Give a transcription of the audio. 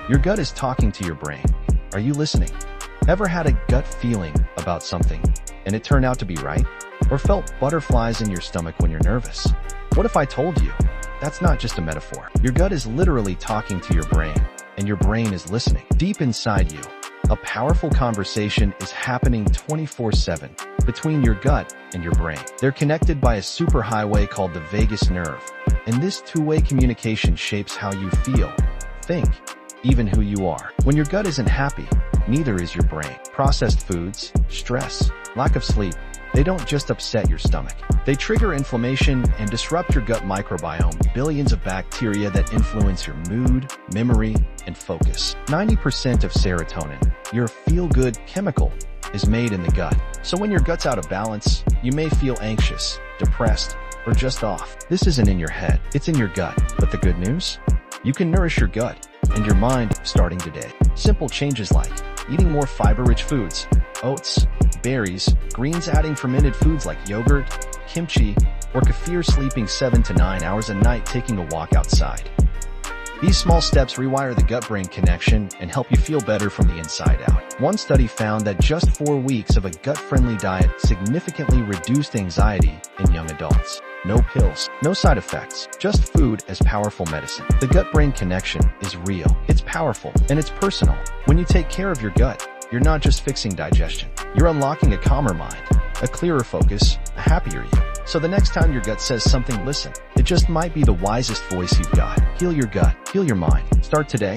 Your gut is talking to your brain. Are you listening? Ever had a gut feeling about something and it turned out to be right? Or felt butterflies in your stomach when you're nervous? What if I told you that's not just a metaphor? Your gut is literally talking to your brain, and your brain is listening. Deep inside you, a powerful conversation is happening 24/7 between your gut and your brain. They're connected by a superhighway called the vagus nerve, and this two-way communication shapes how you feel, think, even who you are. When your gut isn't happy, neither is your brain. Processed foods, stress, lack of sleep, they don't just upset your stomach. They trigger inflammation and disrupt your gut microbiome, billions of bacteria that influence your mood, memory, and focus. 90% of serotonin, your feel-good chemical, is made in the gut. So when your gut's out of balance, you may feel anxious, depressed, or just off. This isn't in your head, it's in your gut. But the good news? You can nourish your gut and your mind starting today. Simple changes like eating more fiber-rich foods, oats, berries, greens, adding fermented foods like yogurt, kimchi, or kefir, sleeping 7 to 9 hours a night, taking a walk outside. These small steps rewire the gut-brain connection and help you feel better from the inside out. One study found that just 4 weeks of a gut-friendly diet significantly reduced anxiety in young adults. No pills, no side effects, just food as powerful medicine. The gut-brain connection is real, it's powerful, and it's personal. When you take care of your gut, you're not just fixing digestion. You're unlocking a calmer mind, a clearer focus, a happier you. So the next time your gut says something, listen. It just might be the wisest voice you've got. Heal your gut, heal your mind. Start today.